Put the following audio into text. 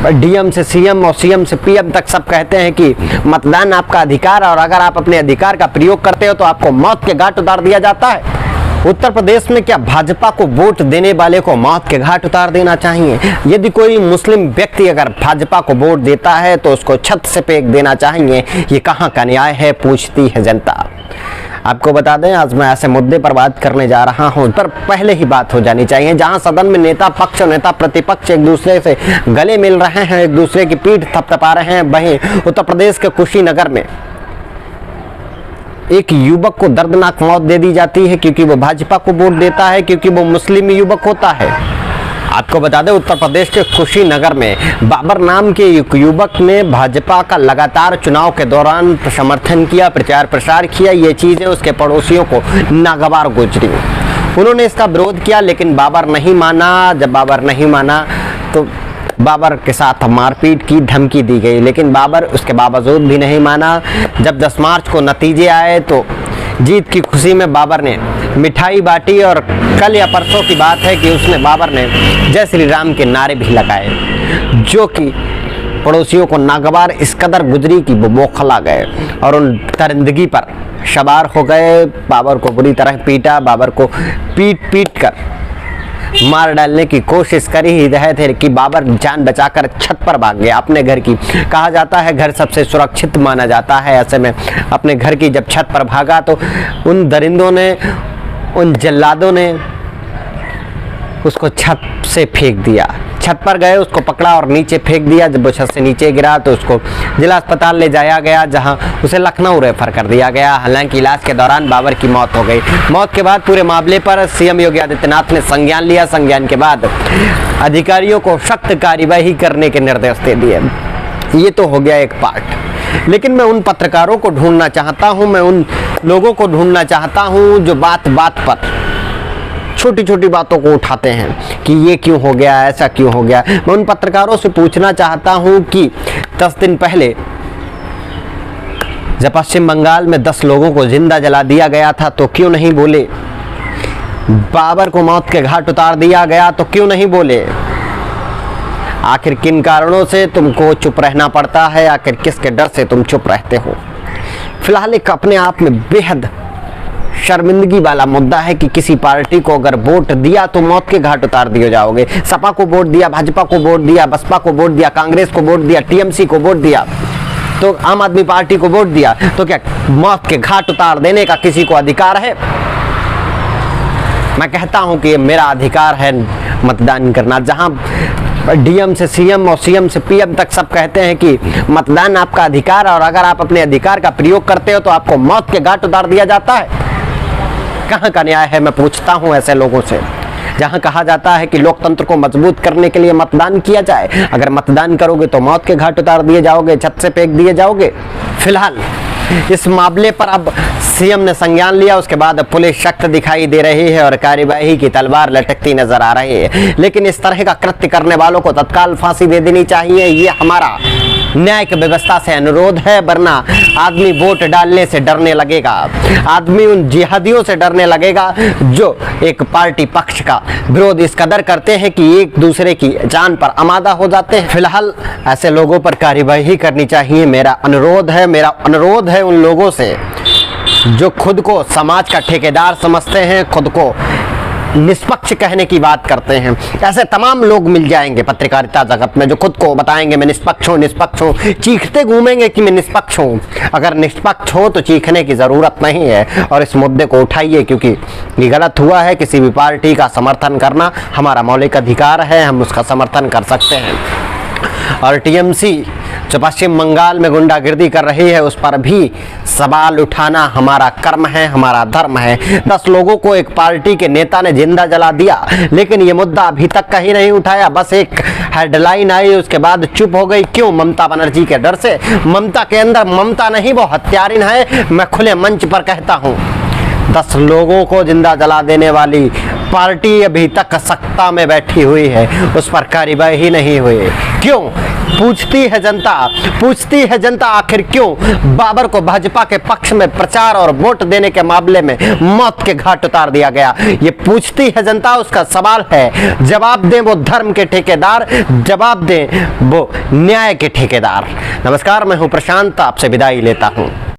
DM से CM और CM से पीएम तक सब कहते हैं कि मतदान आपका अधिकार है और अगर आप अपने अधिकार का प्रयोग करते हो तो आपको मौत के घाट उतार दिया जाता है। उत्तर प्रदेश में क्या भाजपा को वोट देने वाले को मौत के घाट उतार देना चाहिए? यदि कोई मुस्लिम व्यक्ति अगर भाजपा को वोट देता है तो उसको छत से फेंक देना चाहिए। ये कहाँ का न्याय है, पूछती है जनता। आपको बता दें, आज मैं ऐसे मुद्दे पर बात करने जा रहा हूं पर पहले ही बात हो जानी चाहिए। जहां सदन में नेता पक्ष और नेता प्रतिपक्ष एक दूसरे से गले मिल रहे हैं, एक दूसरे की पीठ थपथपा रहे हैं, वहीं उत्तर प्रदेश के कुशीनगर में एक युवक को दर्दनाक मौत दे दी जाती है क्योंकि वो भाजपा को वोट देता है, क्योंकि वो मुस्लिम युवक होता है। आपको बता दें, उत्तर प्रदेश के कुशीनगर में बाबर नाम के एक युवक ने भाजपा का लगातार चुनाव के दौरान समर्थन किया, प्रचार प्रसार किया। ये चीजें उसके पड़ोसियों को नागवार गुजरी। उन्होंने इसका विरोध किया लेकिन बाबर नहीं माना। जब बाबर नहीं माना तो बाबर के साथ मारपीट की धमकी दी गई, लेकिन बाबर उसके बावजूद भी नहीं माना। जब 10 मार्च को नतीजे आए तो जीत की खुशी में बाबर ने मिठाई बांटी और कल या परसों की बात है कि बाबर ने जय श्री राम के नारे भी लगाए, जो कि पड़ोसियों को नागवार इस कदर गुजरी कि वो बौखला गए और उन दरिंदगी पर सवार हो गए। बाबर को बुरी तरह पीटा, बाबर को पीट कर मार डालने की कोशिश कर ही रहे थे कि बाबर जान बचाकर छत पर भाग गया अपने घर की। कहा जाता है घर सबसे सुरक्षित माना जाता है, ऐसे में अपने घर की जब छत पर भागा तो उन दरिंदों ने, उन जल्लादों ने उसको छत से फेंक दिया। छत पर गए, उसको पकड़ा और नीचे फेंक दिया। जब वो छत से नीचे गिरा तो उसको जिला अस्पताल ले जाया गया, जहां उसे लखनऊ रेफर कर दिया गया। हालांकि इलाज के दौरान बाबर की मौत हो गई। मौत के बाद पूरे मामले पर सीएम योगी आदित्यनाथ ने संज्ञान लिया। संज्ञान के बाद अधिकारियों को सख्त कार्यवाही करने के निर्देश दे दिए। ये तो हो गया एक पार्ट, लेकिन मैं उन पत्रकारों को ढूंढना चाहता हूं, मैं उन लोगों को ढूंढना चाहता हूं जो बात बात पर छोटी छोटी बातों को उठाते हैं कि ये क्यों हो गया, ऐसा क्यों हो गया। मैं उन पत्रकारों से पूछना चाहता हूं कि 10 दिन पहले जब पश्चिम बंगाल में 10 लोगों को जिंदा जला दिया गया था तो क्यों नहीं बोले? बाबर को मौत के घाट उतार दिया गया तो क्यों नहीं बोले? आखिर किन कारणों से तुमको चुप रहना पड़ता है? आखिर किसके डर से तुम चुप रहते हो? फिलहाल एक अपने आप में बेहद शर्मिंदगी वाला मुद्दा है कि किसी पार्टी को अगर वोट दिया तो मौत के घाट उतार दिए जाओगे। सपा को वोट दिया, भाजपा को वोट दिया, बसपा को वोट दिया, कांग्रेस को वोट दिया, टीएमसी को वोट दिया, तो आम आदमी पार्टी को वोट दिया, तो क्या मौत के घाट उतार देने का किसी को अधिकार है? मैं कहता हूं कि ये मेरा अधिकार है मतदान करना। जहां डीएम से सीएम और सीएम से पीएम तक सब कहते हैं कि मतदान आपका अधिकार है और अगर आप अपने अधिकार का प्रयोग करते हो तो आपको मौत के घाट उतार दिया जाता है। कहाँ का न्याय है, मैं पूछता हूं ऐसे लोगों से। जहां कहा जाता है कि लोकतंत्र को मजबूत करने के लिए मतदान किया जाए, अगर मतदान करोगे तो मौत के घाट उतार दिए जाओगे, छत से फेंक दिए जाओगे। फिलहाल इस मामले पर अब सीएम ने संज्ञान लिया, उसके बाद पुलिस सख्त दिखाई दे रही है और कार्यवाही की तलवार लटकती नजर आ रही है। लेकिन इस तरह का कृत्य करने वालों को तत्काल फांसी दे देनी चाहिए, ये हमारा न्यायिक व्यवस्था से अनुरोध है। वरना आदमी वोट डालने से डरने लगेगा, आदमी उन जिहादियों से डरने लगेगा जो एक पार्टी पक्ष का विरोध इस कदर करते हैं कि एक दूसरे की जान पर आमादा हो जाते हैं। फिलहाल ऐसे लोगों पर कार्यवाही करनी चाहिए, मेरा अनुरोध है उन लोगों से जो खुद को समाज का ठेकेदार समझते हैं, खुद को निष्पक्ष कहने की बात करते हैं। ऐसे तमाम लोग मिल जाएंगे पत्रकारिता जगत में जो खुद को बताएंगे मैं निष्पक्ष हूँ, चीखते घूमेंगे कि मैं निष्पक्ष हूँ। अगर निष्पक्ष हो तो चीखने की ज़रूरत नहीं है और इस मुद्दे को उठाइए, क्योंकि ये गलत हुआ है। किसी भी पार्टी का समर्थन करना हमारा मौलिक अधिकार है, हम उसका समर्थन कर सकते हैं। और टीएमसी जो पश्चिम बंगाल में गुंडागिर्दी कर रही है उस पर भी सवाल उठाना हमारा कर्म है, हमारा धर्म है। 10 लोगों को एक पार्टी के नेता ने जिंदा जला दिया, लेकिन ये मुद्दा अभी तक कहीं नहीं उठाया। बस एक हेडलाइन आई, उसके बाद चुप हो गई। क्यों? ममता बनर्जी के डर से। ममता के अंदर ममता नहीं, वो हत्यारिन है। मैं खुले मंच पर कहता हूँ, 10 लोगों को जिंदा जला देने वाली पार्टी अभी तक सत्ता में बैठी हुई है, उस पर कार्रवाई नहीं हुई। क्यों? पूछती है जनता आखिर क्यों बाबर को भाजपा के पक्ष में प्रचार और वोट देने के मामले में मौत के घाट उतार दिया गया। ये पूछती है जनता, उसका सवाल है। जवाब दें वो धर्म के ठेकेदार, जवाब दें वो न्याय के ठेकेदार। नमस्कार, मैं हूं प्रशांत, आपसे विदाई लेता हूं।